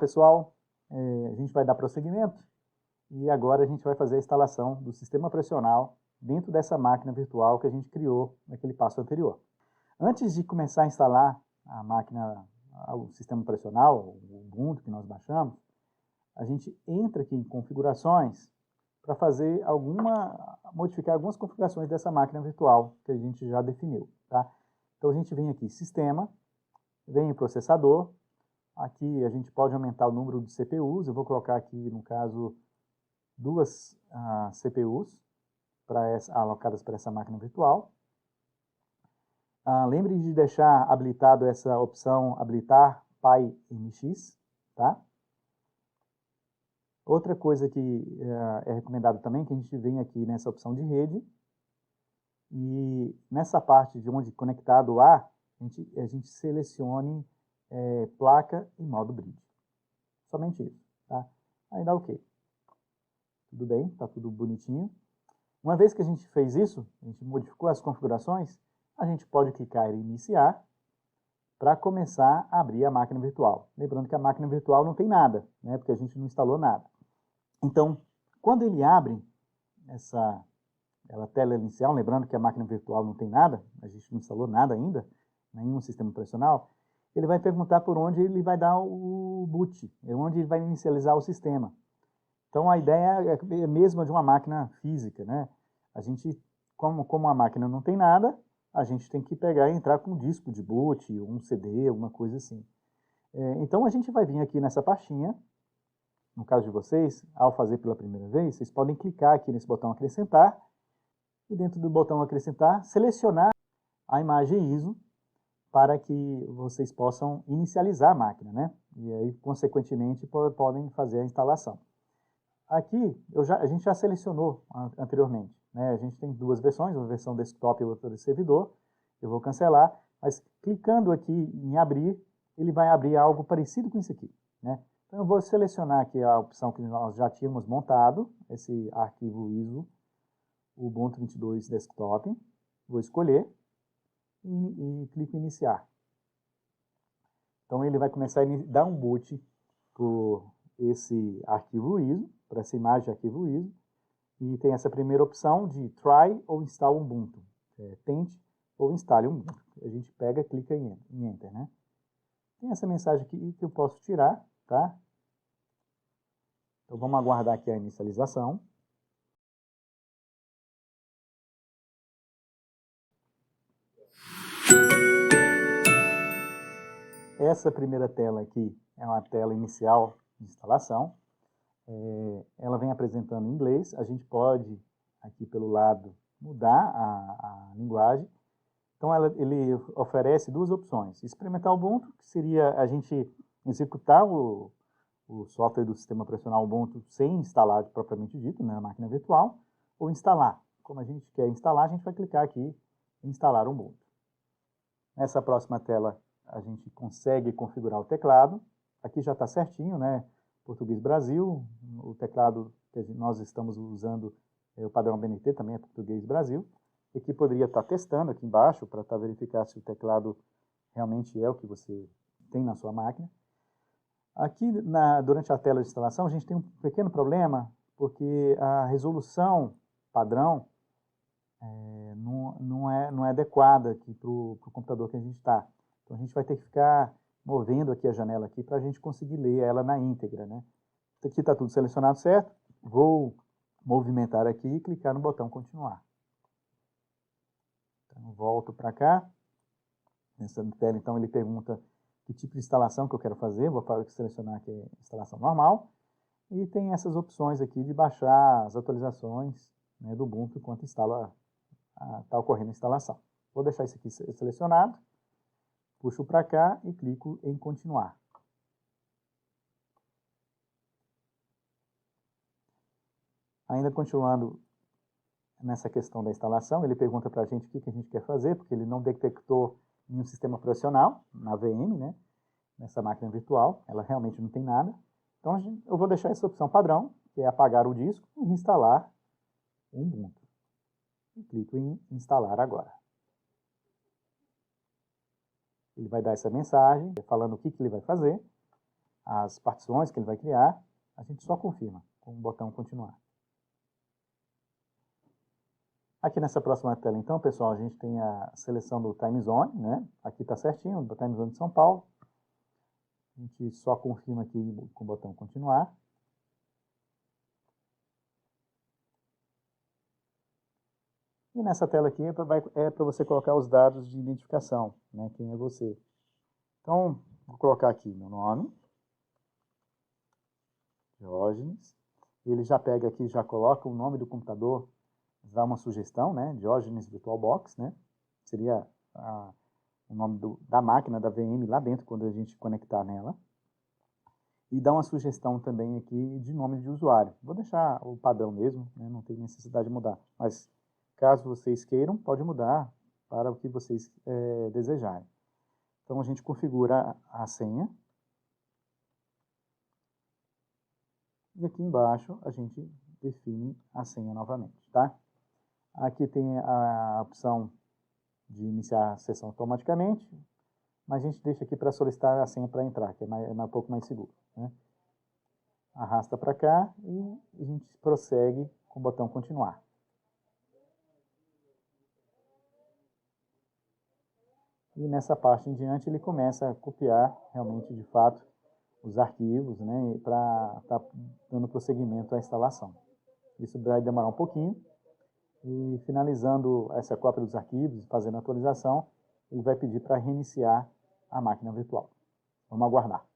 pessoal, a gente vai dar prosseguimento e agora a gente vai fazer a instalação do sistema operacional dentro dessa máquina virtual que a gente criou naquele passo anterior. Antes de começar a instalar a máquina, o sistema operacional, o Ubuntu que nós baixamos, a gente entra aqui em configurações para fazer modificar algumas configurações dessa máquina virtual que a gente já definiu, tá? Então a gente vem aqui, sistema, vem em processador, aqui a gente pode aumentar o número de CPUs, eu vou colocar aqui, no caso, duas CPUs alocadas para essa máquina virtual. Lembre de deixar habilitado essa opção habilitar PyMX, tá? Outra coisa que é recomendado também, que a gente vem aqui nessa opção de rede, e nessa parte de onde conectado a gente selecione placa e modo bridge. Somente isso, tá? Aí dá OK. Tudo bem, tá tudo bonitinho. Uma vez que a gente fez isso, a gente modificou as configurações, a gente pode clicar em iniciar para começar a abrir a máquina virtual. Lembrando que a máquina virtual não tem nada, né? Porque a gente não instalou nada. Então, quando ele abre essa tela inicial, lembrando que a máquina virtual não tem nada, a gente não instalou nada ainda, nenhum sistema operacional, ele vai perguntar por onde ele vai dar o boot, onde ele vai inicializar o sistema. Então, a ideia é a mesma de uma máquina física, né? A gente, como a máquina não tem nada, a gente tem que pegar e entrar com um disco de boot, um CD, alguma coisa assim. Então, a gente vai vir aqui nessa pastinha. No caso de vocês, ao fazer pela primeira vez, vocês podem clicar aqui nesse botão acrescentar e dentro do botão acrescentar, selecionar a imagem ISO para que vocês possam inicializar a máquina, né? E aí, consequentemente, podem fazer a instalação. Aqui, a gente já selecionou anteriormente, né? A gente tem duas versões, uma versão desktop e outra de servidor. Eu vou cancelar, mas clicando aqui em abrir, ele vai abrir algo parecido com isso aqui, né? Então, eu vou selecionar aqui a opção que nós já tínhamos montado, esse arquivo ISO, o Ubuntu 22 Desktop. Vou escolher e clico em iniciar. Então, ele vai começar a dar um boot por esse arquivo ISO, para essa imagem de arquivo ISO, e tem essa primeira opção de try ou install Ubuntu, tente ou instale Ubuntu. A gente pega, clica em Enter, né? Tem essa mensagem aqui que eu posso tirar, tá? Então vamos aguardar aqui a inicialização. Essa primeira tela aqui é uma tela inicial de instalação. Ela vem apresentando em inglês. A gente pode, aqui pelo lado, mudar a linguagem. Então, ele oferece duas opções. Experimentar o Ubuntu, que seria a gente executar o software do sistema operacional Ubuntu sem instalar propriamente dito, né, na máquina virtual, ou instalar. Como a gente quer instalar, a gente vai clicar aqui em instalar o Ubuntu. Nessa próxima tela, a gente consegue configurar o teclado. Aqui já está certinho, né? Português Brasil, o teclado que nós estamos usando é o padrão BNT, também é Português Brasil. E aqui poderia estar testando aqui embaixo para verificar se o teclado realmente é o que você tem na sua máquina. Aqui, durante a tela de instalação, a gente tem um pequeno problema, porque a resolução padrão não é adequada aqui para o computador que a gente está. Então, a gente vai ter que ficar movendo aqui a janela aqui para a gente conseguir ler ela na íntegra, né? Aqui está tudo selecionado certo. Vou movimentar aqui e clicar no botão continuar. Então, volto para cá. Nessa tela, então, ele pergunta que tipo de instalação que eu quero fazer. Vou selecionar aqui a instalação normal. E tem essas opções aqui de baixar as atualizações, né, do Ubuntu enquanto está ocorrendo a instalação. Vou deixar isso aqui selecionado. Puxo para cá e clico em continuar. Ainda continuando nessa questão da instalação, ele pergunta para a gente o que a gente quer fazer, porque ele não detectou nenhum sistema operacional na VM, né, nessa máquina virtual, ela realmente não tem nada. Então, eu vou deixar essa opção padrão, que é apagar o disco e instalar o Ubuntu. E clico em instalar agora. Ele vai dar essa mensagem, falando o que ele vai fazer. as partições que ele vai criar, a gente só confirma com o botão continuar. Aqui nessa próxima tela, então, pessoal, a gente tem a seleção do time zone, né? Aqui está certinho, o time zone de São Paulo. A gente só confirma aqui com o botão continuar. E nessa tela aqui é para você colocar os dados de identificação, né? Quem é você. Então, vou colocar aqui meu nome, Diógenes. Ele já pega aqui, já coloca o nome do computador, dá uma sugestão, né? Diógenes VirtualBox, né? Seria o nome da máquina, da VM lá dentro, quando a gente conectar nela. E dá uma sugestão também aqui de nome de usuário. Vou deixar o padrão mesmo, né? Não tem necessidade de mudar. Mas, caso vocês queiram, pode mudar para o que vocês desejarem. Então, a gente configura a senha. E aqui embaixo, a gente define a senha novamente, tá? Aqui tem a opção de iniciar a sessão automaticamente, mas a gente deixa aqui para solicitar a senha para entrar, que é um pouco mais seguro, né? Arrasta para cá e a gente prossegue com o botão continuar. E nessa parte em diante ele começa a copiar realmente, de fato, os arquivos, né, para estar dando prosseguimento à instalação. Isso vai demorar um pouquinho. E finalizando essa cópia dos arquivos, fazendo a atualização, ele vai pedir para reiniciar a máquina virtual. Vamos aguardar.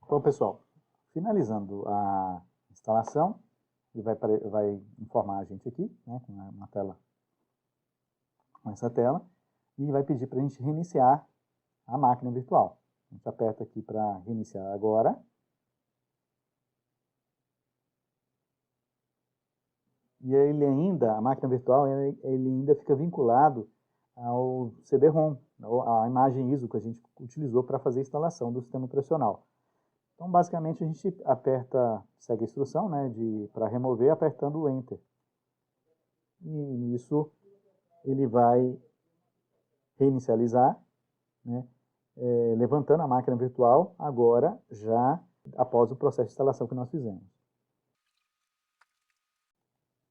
Bom, pessoal, finalizando a instalação, ele vai informar a gente aqui, né, com uma tela, com essa tela, e vai pedir para a gente reiniciar a máquina virtual. A gente aperta aqui para reiniciar agora. E ele ainda, a máquina virtual, ele ainda fica vinculado ao CD-ROM, a imagem ISO que a gente utilizou para fazer a instalação do sistema operacional. Então, basicamente, a gente aperta, segue a instrução, né, para remover, apertando o Enter. E nisso, ele vai reinicializar, né, levantando a máquina virtual, agora já após o processo de instalação que nós fizemos.